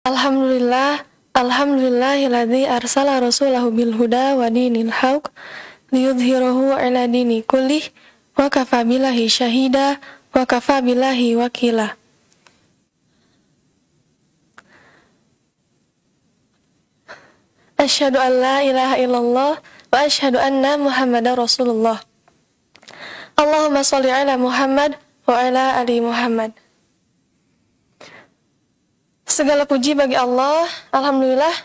Alhamdulillah, alhamdulillahilladzi arsala rasulahu bil huda wa dinil haq liyudhhirahu 'ala dini kullih wa kafa billahi syahida wa kafa billahi wakila. Asyhadu an la ilaha illallah wa asyhadu anna Muhammadar Rasulullah. Allahumma sholli 'ala Muhammad wa 'ala ali Muhammad. Segala puji bagi Allah. Alhamdulillah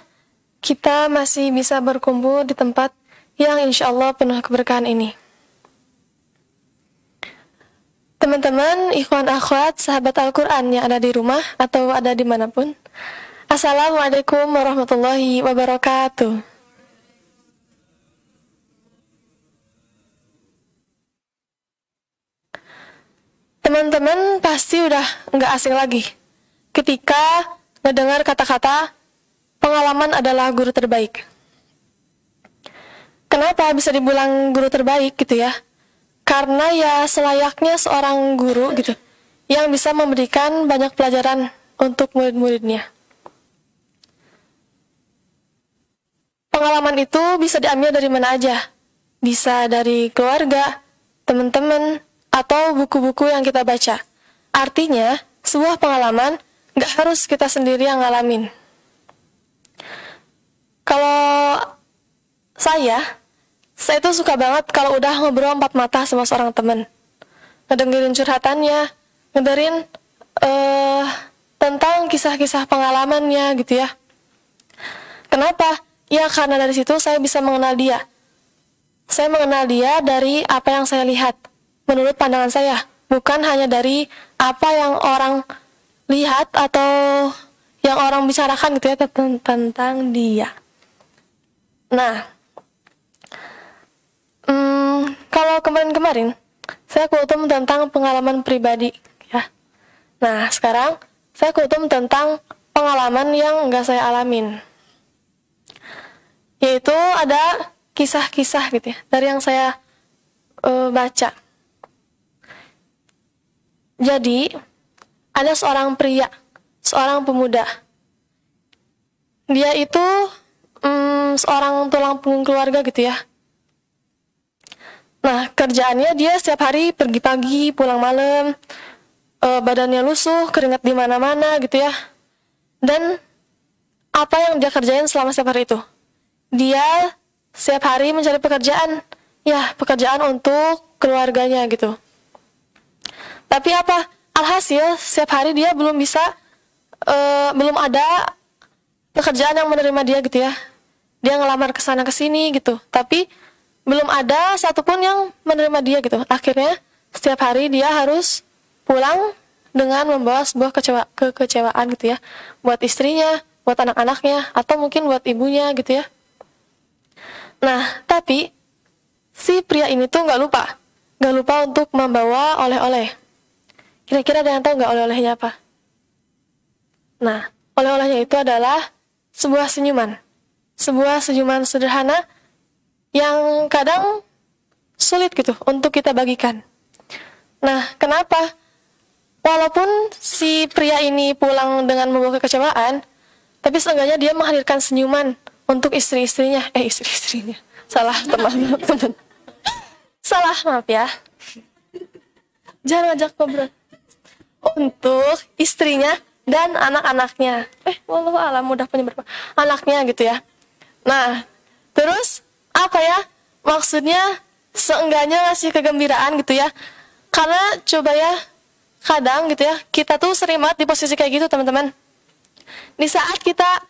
kita masih bisa berkumpul di tempat yang insya Allah penuh keberkahan ini. Teman-teman, ikhwan akhwat, sahabat Al-Quran yang ada di rumah atau ada dimanapun, Assalamualaikum warahmatullahi wabarakatuh. Teman-teman pasti udah nggak asing lagi ketika mendengar kata-kata pengalaman adalah guru terbaik. Kenapa bisa dibilang guru terbaik gitu ya? Karena ya selayaknya seorang guru gitu yang bisa memberikan banyak pelajaran untuk murid-muridnya. Pengalaman itu bisa diambil dari mana aja. Bisa dari keluarga, teman-teman, atau buku-buku yang kita baca. Artinya, sebuah pengalaman nggak harus kita sendiri yang ngalamin. Kalau saya tuh suka banget kalau udah ngobrol empat mata sama seorang teman. Ngedengerin curhatannya, ngedengerin tentang kisah-kisah pengalamannya gitu ya. Kenapa? Ya karena dari situ saya bisa mengenal dia. Saya mengenal dia dari apa yang saya lihat, menurut pandangan saya. Bukan hanya dari apa yang orang lihat atau yang orang bicarakan gitu ya tentang dia. Nah, kalau kemarin-kemarin saya kultum tentang pengalaman pribadi ya. Nah, sekarang saya kultum tentang pengalaman yang nggak saya alamin. Yaitu ada kisah-kisah gitu ya, dari yang saya baca. Jadi, ada seorang pria, seorang pemuda. Dia itu seorang tulang punggung keluarga gitu ya. Nah, kerjaannya dia setiap hari pergi pagi, pulang malam, badannya lusuh, keringat di mana-mana gitu ya. Dan apa yang dia kerjain selama setiap hari itu? Dia setiap hari mencari pekerjaan, ya pekerjaan untuk keluarganya gitu. Tapi apa? Alhasil setiap hari dia belum belum ada pekerjaan yang menerima dia gitu ya. Dia ngelamar kesana kesini gitu, tapi belum ada satupun yang menerima dia gitu. Akhirnya setiap hari dia harus pulang dengan membawa sebuah kekecewaan gitu ya, buat istrinya, buat anak-anaknya, atau mungkin buat ibunya gitu ya. Nah, tapi si pria ini tuh nggak lupa untuk membawa oleh-oleh. Kira-kira ada yang tahu nggak oleh-olehnya apa? Nah, oleh-olehnya itu adalah sebuah senyuman sederhana yang kadang sulit gitu untuk kita bagikan. Nah, kenapa? Walaupun si pria ini pulang dengan membawa kekecewaan, tapi seenggaknya dia menghadirkan senyuman untuk istri-istrinya. Istri-istrinya. Salah, teman-teman. Salah, maaf ya. Jangan ngajak ngobrol. Untuk istrinya dan anak-anaknya. Wallahu a'lam udah punya berapa anaknya gitu ya. Nah, terus apa ya? Maksudnya seenggaknya ngasih kegembiraan gitu ya. Karena coba ya, kadang gitu ya, kita tuh sering banget di posisi kayak gitu, teman-teman. Di saat kita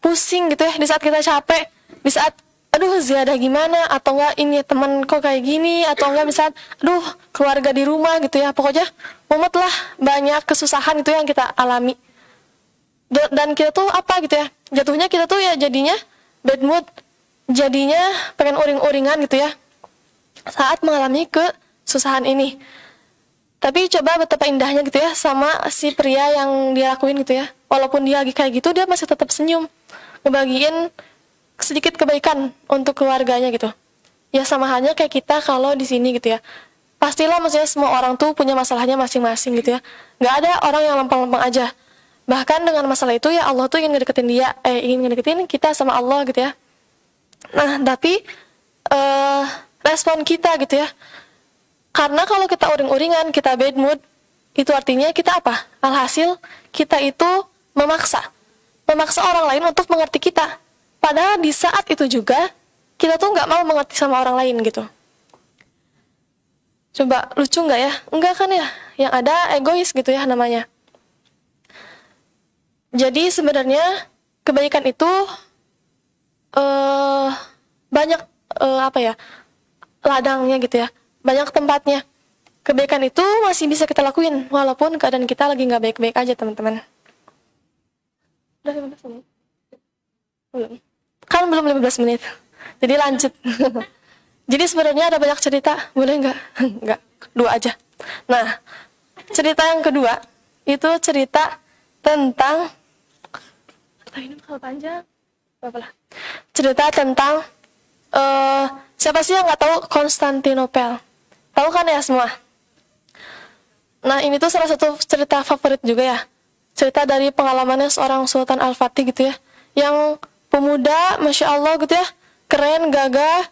pusing gitu ya, di saat kita capek, di saat aduh ziyadah gimana, atau enggak ini teman kok kayak gini, atau enggak misalnya aduh keluarga di rumah gitu ya, pokoknya mumet lah, banyak kesusahan itu yang kita alami. Dan kita tuh apa gitu ya, jatuhnya kita tuh ya jadinya bad mood, jadinya pengen uring-uringan gitu ya saat mengalami kesusahan ini. Tapi coba betapa indahnya gitu ya sama si pria yang dia lakuin gitu ya. Walaupun dia lagi kayak gitu, dia masih tetap senyum, ngebagiin sedikit kebaikan untuk keluarganya gitu. Ya sama halnya kayak kita kalau di sini gitu ya. Pastilah maksudnya semua orang tuh punya masalahnya masing-masing gitu ya. Nggak ada orang yang lempeng-lempeng aja. Bahkan dengan masalah itu ya Allah tuh ingin ngedeketin kita sama Allah gitu ya. Nah, tapi respon kita gitu ya. Karena kalau kita uring-uringan, kita bad mood, itu artinya kita apa? Alhasil kita itu memaksa orang lain untuk mengerti kita. Padahal di saat itu juga kita tuh nggak mau mengerti sama orang lain gitu. Coba lucu nggak ya? Enggak kan ya? Yang ada egois gitu ya namanya. Jadi sebenarnya kebaikan itu banyak ladangnya gitu ya, banyak tempatnya. Kebaikan itu masih bisa kita lakuin walaupun keadaan kita lagi nggak baik-baik aja, teman-teman. Udah 15 menit? Belum. Kan belum 15 menit. Jadi lanjut. Jadi sebenarnya ada banyak cerita, boleh nggak? Nggak, 2 aja. Nah, cerita yang kedua itu cerita tentang ini bakal panjang. Apalah. Cerita tentang siapa sih yang nggak tahu Konstantinopel? Tahu kan ya semua? Nah, ini tuh salah satu cerita favorit juga ya. Cerita dari pengalamannya seorang Sultan Al-Fatih gitu ya. Yang pemuda, Masya Allah gitu ya. Keren, gagah.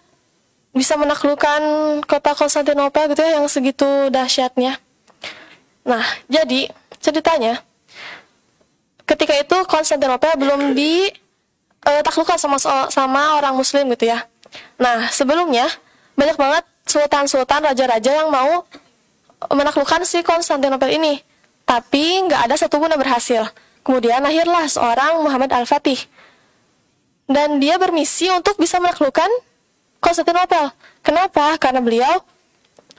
Bisa menaklukkan kota Konstantinopel gitu ya, yang segitu dahsyatnya. Nah, jadi ceritanya, ketika itu Konstantinopel belum ditaklukkan sama orang Muslim gitu ya. Nah, sebelumnya banyak banget sultan-sultan, raja-raja yang mau menaklukkan si Konstantinopel ini, tapi nggak ada satupun yang berhasil. Kemudian lahirlah seorang Muhammad Al-Fatih, dan dia bermisi untuk bisa menaklukkan Konstantinopel. Kenapa? Karena beliau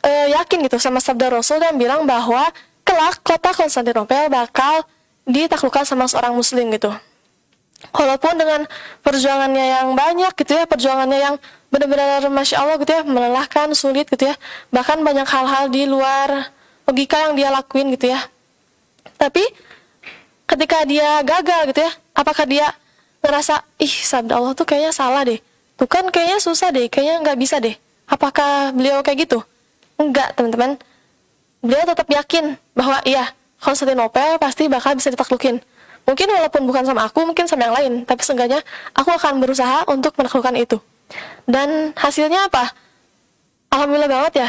yakin gitu sama sabda Rasul yang bilang bahwa kelak kota Konstantinopel bakal ditaklukkan sama seorang Muslim gitu. Walaupun dengan perjuangannya yang banyak gitu ya, perjuangannya yang benar-benar Masya Allah gitu ya, melelahkan, sulit gitu ya, bahkan banyak hal-hal di luar logika yang dia lakuin gitu ya. Tapi ketika dia gagal gitu ya, apakah dia ngerasa, sabda Allah tuh kayaknya salah deh, tuh kan kayaknya susah deh, kayaknya nggak bisa deh? Apakah beliau kayak gitu? Enggak, teman-teman. Beliau tetap yakin bahwa iya, Konstantinopel pasti bakal bisa ditaklukin. Mungkin walaupun bukan sama aku, mungkin sama yang lain, tapi seenggaknya aku akan berusaha untuk menaklukkan itu. Dan hasilnya apa? Alhamdulillah banget ya.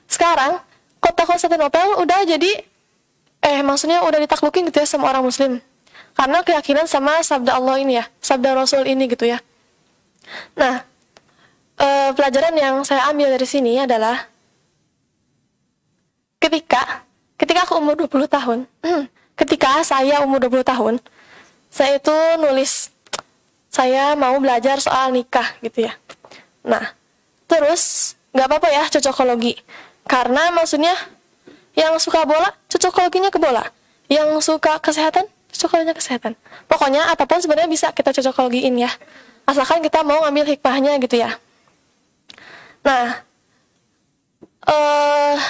Sekarang kota Konstantinopel udah jadi maksudnya udah ditaklukin gitu ya sama orang Muslim. Karena keyakinan sama sabda Allah ini ya, sabda Rasul ini gitu ya. Nah, pelajaran yang saya ambil dari sini adalah ketika aku umur 20 tahun, ketika saya umur 20 tahun, saya itu nulis, saya mau belajar soal nikah gitu ya. Nah, terus nggak apa-apa ya cocokologi, karena maksudnya yang suka bola, cocokologinya ke bola. Yang suka kesehatan, cocokologinya kesehatan. Pokoknya apapun sebenarnya bisa kita cocokologiin ya, asalkan kita mau ngambil hikmahnya gitu ya. Nah,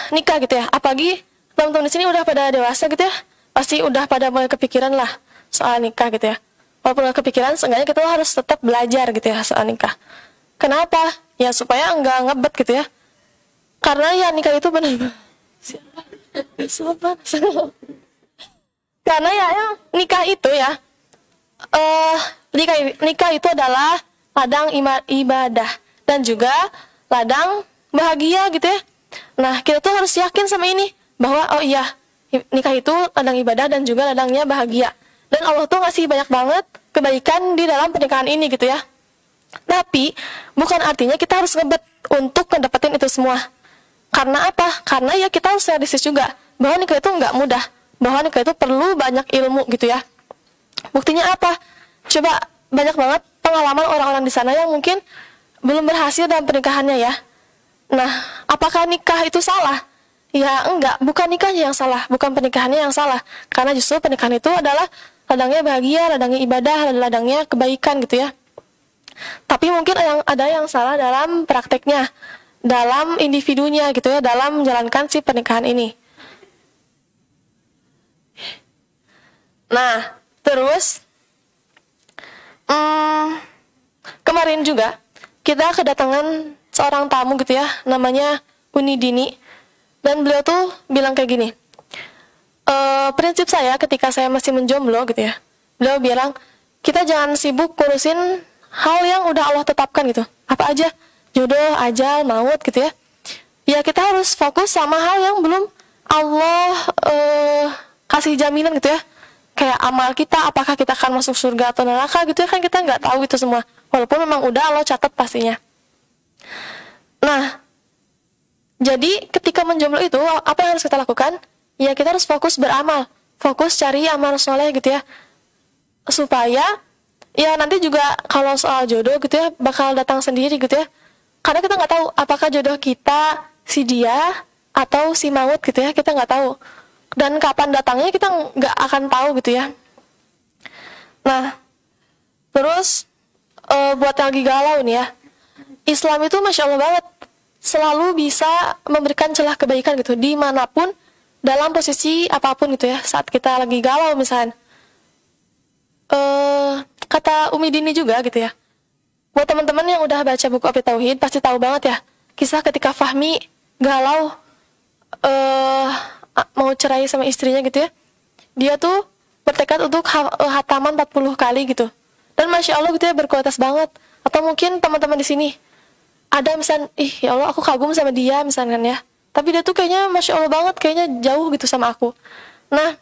nikah gitu ya, apalagi teman-teman di sini udah pada dewasa gitu ya, pasti udah pada mulai kepikiran lah soal nikah gitu ya. Walaupun gak kepikiran, seenggaknya kita harus tetap belajar gitu ya soal nikah. Kenapa? Ya supaya enggak ngebet gitu ya. Karena ya nikah itu benar. Siapa? Karena ya nikah itu ya, nikah itu adalah ladang ibadah dan juga ladang bahagia gitu ya. Nah, kita tuh harus yakin sama ini, bahwa oh iya, nikah itu ladang ibadah dan juga ladangnya bahagia. Dan Allah tuh ngasih banyak banget kebaikan di dalam pernikahan ini gitu ya. Tapi bukan artinya kita harus ngebet untuk mendapatkan itu semua. Karena apa? Karena ya kita harus realistis juga bahwa nikah itu nggak mudah, bahwa nikah itu perlu banyak ilmu gitu ya. Buktinya apa? Coba banyak banget pengalaman orang-orang di sana yang mungkin belum berhasil dalam pernikahannya ya. Nah, apakah nikah itu salah? Ya enggak, bukan nikahnya yang salah, bukan pernikahannya yang salah. Karena justru pernikahan itu adalah ladangnya bahagia, ladangnya ibadah, ladangnya kebaikan gitu ya. Tapi mungkin ada yang salah dalam prakteknya, dalam individunya gitu ya, dalam menjalankan si pernikahan ini. Nah, terus kemarin juga kita kedatangan seorang tamu gitu ya, namanya Uni Dini. Dan beliau tuh bilang kayak gini, Prinsip saya ketika saya masih menjomblo gitu ya, beliau bilang kita jangan sibuk kurusin hal yang udah Allah tetapkan gitu, apa aja, jodoh, ajal, maut gitu ya. Ya kita harus fokus sama hal yang belum Allah kasih jaminan gitu ya, kayak amal kita, apakah kita akan masuk surga atau neraka gitu ya, kan kita nggak tahu itu semua, walaupun memang udah Allah catat pastinya. Nah, jadi ketika menjomblo itu apa yang harus kita lakukan? Ya kita harus fokus beramal, fokus cari amal soleh gitu ya, supaya ya nanti juga kalau soal jodoh gitu ya bakal datang sendiri gitu ya, karena kita nggak tahu apakah jodoh kita si dia atau si maut gitu ya, kita nggak tahu, dan kapan datangnya kita nggak akan tahu gitu ya. Nah, terus buat yang lagi galau nih ya, Islam itu masya Allah banget, selalu bisa memberikan celah kebaikan gitu dimanapun, dalam posisi apapun gitu ya, saat kita lagi galau misalnya. Kata Umi Dini juga gitu ya, buat teman-teman yang udah baca buku Api Tauhid pasti tahu banget ya kisah ketika Fahmi galau mau cerai sama istrinya gitu ya. Dia tuh bertekad untuk hataman 40 kali gitu, dan masya Allah gitu ya, berkualitas banget. Atau mungkin teman-teman di sini ada misal, ya Allah aku kagum sama dia misalkan ya, tapi dia tuh kayaknya masya Allah banget, kayaknya jauh gitu sama aku. Nah,